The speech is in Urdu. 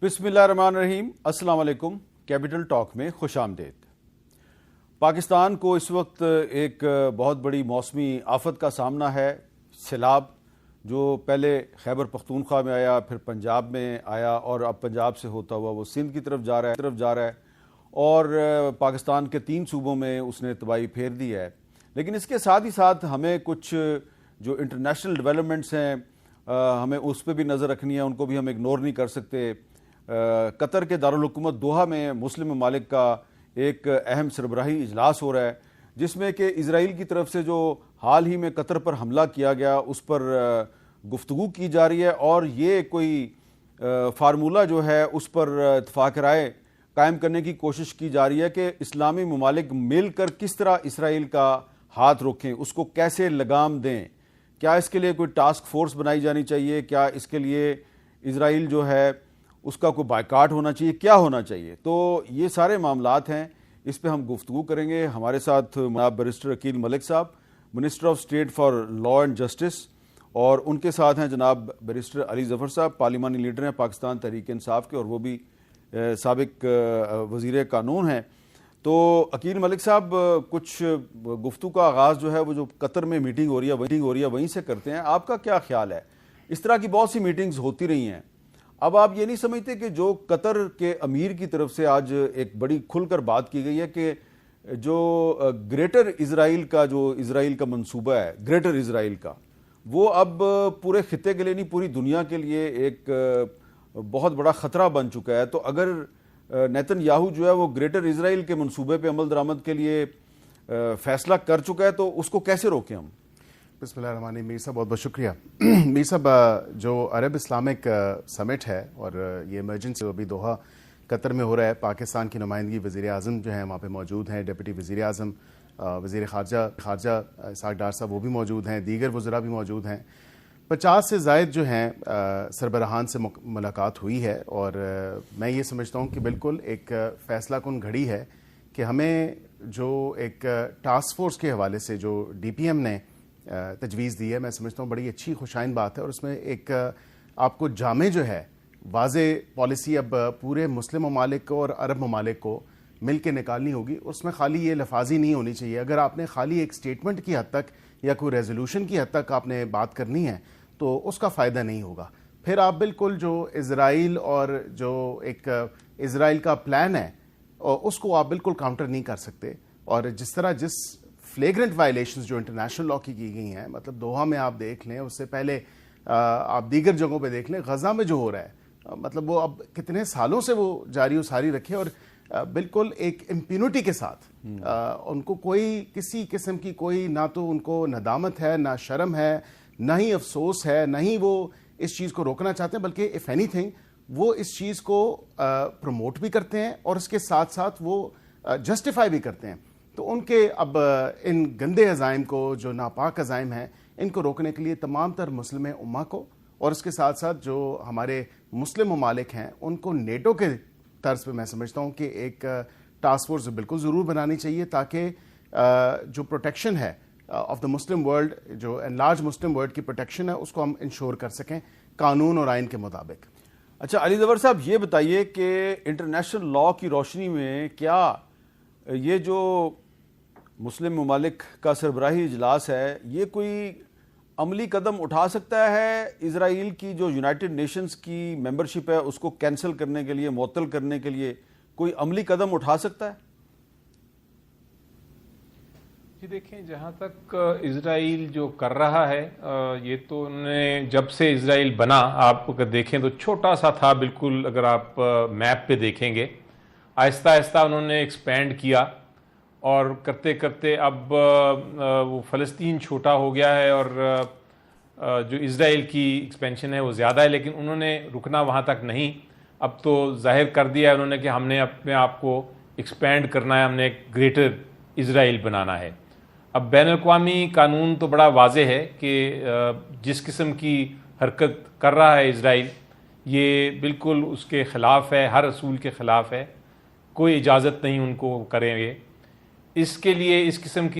بسم اللہ الرحمن الرحیم۔ السلام علیکم۔ کیپٹل ٹاک میں خوش آمدید۔ پاکستان کو اس وقت ایک بہت بڑی موسمی آفت کا سامنا ہے، سیلاب، جو پہلے خیبر پختونخوا میں آیا، پھر پنجاب میں آیا اور اب پنجاب سے ہوتا ہوا وہ سندھ کی طرف جا رہا ہے اور پاکستان کے 3 صوبوں میں اس نے تباہی پھیر دی ہے۔ لیکن اس کے ساتھ ہی ساتھ ہمیں کچھ جو انٹرنیشنل ڈیولپمنٹس ہیں ہمیں اس پہ بھی نظر رکھنی ہے، ان کو بھی ہم اگنور نہیں کر سکتے۔ قطر کے دارالحکومت دوحہ میں مسلم ممالک کا ایک اہم سربراہی اجلاس ہو رہا ہے، جس میں کہ اسرائیل کی طرف سے جو حال ہی میں قطر پر حملہ کیا گیا اس پر گفتگو کی جا رہی ہے، اور یہ کوئی فارمولہ جو ہے اس پر اتفاق رائے قائم کرنے کی کوشش کی جا رہی ہے کہ اسلامی ممالک مل کر کس طرح اسرائیل کا ہاتھ روکیں، اس کو کیسے لگام دیں۔ کیا اس کے لیے کوئی ٹاسک فورس بنائی جانی چاہیے؟ کیا اس کے لیے اسرائیل جو ہے اس کا کوئی بائیکاٹ ہونا چاہیے؟ کیا ہونا چاہیے؟ تو یہ سارے معاملات ہیں، اس پہ ہم گفتگو کریں گے۔ ہمارے ساتھ جناب بیرسٹر عقیل ملک صاحب، minister of state for law and justice, اور ان کے ساتھ ہیں جناب بیرسٹر علی ظفر صاحب، پارلیمانی لیڈر ہیں پاکستان تحریک انصاف کے، اور وہ بھی سابق وزیر قانون ہیں۔ تو عقیل ملک صاحب، کچھ گفتگو کا آغاز جو ہے وہ جو قطر میں میٹنگ ہو رہی ہے وہیں سے کرتے ہیں۔ آپ کا کیا خیال ہے؟ اس طرح کی بہت سی میٹنگز ہوتی رہی ہیں، اب آپ یہ نہیں سمجھتے کہ جو قطر کے امیر کی طرف سے آج ایک بڑی کھل کر بات کی گئی ہے کہ جو گریٹر اسرائیل کا منصوبہ ہے، گریٹر اسرائیل کا، وہ اب پورے خطے کے لیے نہیں، پوری دنیا کے لیے ایک بہت بڑا خطرہ بن چکا ہے۔ تو اگر نیتن یاہو جو ہے وہ گریٹر اسرائیل کے منصوبے پہ عمل درآمد کے لیے فیصلہ کر چکا ہے، تو اس کو کیسے روکیں ہم؟ بسم اللہ الرحمن الرحیم۔ میر صاحب بہت بہت شکریہ۔ میر صاحب، جو عرب اسلامک سمٹ ہے اور یہ ایمرجنسی ابھی دوحہ قطر میں ہو رہا ہے، پاکستان کی نمائندگی وزیر اعظم جو ہیں وہاں پہ موجود ہیں، ڈپٹی وزیر اعظم، وزیر خارجہ اسحاق ڈار صاحب وہ بھی موجود ہیں، دیگر وزراء بھی موجود ہیں۔ 50 سے زائد جو ہیں سربراہان سے ملاقات ہوئی ہے، اور میں یہ سمجھتا ہوں کہ بالکل ایک فیصلہ کن گھڑی ہے کہ ہمیں جو ایک ٹاسک فورس کے حوالے سے جو ڈی پی ایم نے تجویز دی ہے، میں سمجھتا ہوں بڑی اچھی خوشائن بات ہے، اور اس میں ایک آپ کو جامع جو ہے واضح پالیسی اب پورے مسلم ممالک کو اور عرب ممالک کو مل کے نکالنی ہوگی۔ اس میں خالی یہ لفاظی نہیں ہونی چاہیے۔ اگر آپ نے خالی ایک سٹیٹمنٹ کی حد تک یا کوئی ریزولوشن کی حد تک آپ نے بات کرنی ہے تو اس کا فائدہ نہیں ہوگا۔ پھر آپ بالکل جو اسرائیل اور جو ایک اسرائیل کا پلان ہے اس کو آپ بالکل کاؤنٹر نہیں کر سکتے، اور جس فلیگرنٹ وائلیشنز جو انٹرنیشنل لا کی گئی ہیں، مطلب دوحہ میں آپ دیکھ لیں، اس سے پہلے آپ دیگر جگہوں پہ دیکھ لیں، غزہ میں جو ہو رہا ہے، مطلب وہ اب کتنے سالوں سے وہ جاری و ساری رکھے، اور بالکل ایک امپینٹی کے ساتھ ان کو کوئی کسی قسم کی کوئی نہ تو ان کو ندامت ہے، نہ شرم ہے، نہ ہی افسوس ہے، نہ ہی وہ اس چیز کو روکنا چاہتے ہیں، بلکہ اف اینی تھنگ وہ اس چیز کو پروموٹ بھی کرتے ہیں اور اس کے ساتھ ساتھ وہ جسٹیفائی بھی کرتے ہیں۔ تو ان کے اب ان گندے عزائم کو، جو ناپاک عزائم ہیں، ان کو روکنے کے لیے تمام تر مسلم امہ کو، اور اس کے ساتھ ساتھ جو ہمارے مسلم ممالک ہیں ان کو نیٹو کے طرز پہ میں سمجھتا ہوں کہ ایک ٹاسک فورس بالکل ضرور بنانی چاہیے، تاکہ جو پروٹیکشن ہے آف دا مسلم ورلڈ، جو انلارج مسلم ورلڈ کی پروٹیکشن ہے، اس کو ہم انشور کر سکیں قانون اور آئین کے مطابق۔ اچھا علی ظفر صاحب، یہ بتائیے کہ انٹرنیشنل لا کی روشنی میں کیا یہ جو مسلم ممالک کا سربراہی اجلاس ہے، یہ کوئی عملی قدم اٹھا سکتا ہے اسرائیل کی جو یونائٹڈ نیشنز کی ممبرشپ ہے اس کو کینسل کرنے کے لیے، معطل کرنے کے لیے کوئی عملی قدم اٹھا سکتا ہے؟ جی دیکھیں، جہاں تک اسرائیل جو کر رہا ہے، یہ تو انہوں نے جب سے اسرائیل بنا، آپ اگر دیکھیں تو چھوٹا سا تھا بالکل، اگر آپ میپ پہ دیکھیں گے، آہستہ آہستہ انہوں نے ایکسپینڈ کیا، اور کرتے کرتے اب وہ فلسطین چھوٹا ہو گیا ہے، اور جو اسرائیل کی ایکسپینشن ہے وہ زیادہ ہے، لیکن انہوں نے رکنا وہاں تک نہیں۔ اب تو ظاہر کر دیا ہے انہوں نے کہ ہم نے اپنے آپ کو ایکسپینڈ کرنا ہے، ہم نے ایک گریٹر اسرائیل بنانا ہے۔ اب بین الاقوامی قانون تو بڑا واضح ہے کہ جس قسم کی حرکت کر رہا ہے اسرائیل، یہ بالکل اس کے خلاف ہے، ہر اصول کے خلاف ہے، کوئی اجازت نہیں ان کو کریں گے۔ اس کے لیے اس قسم کی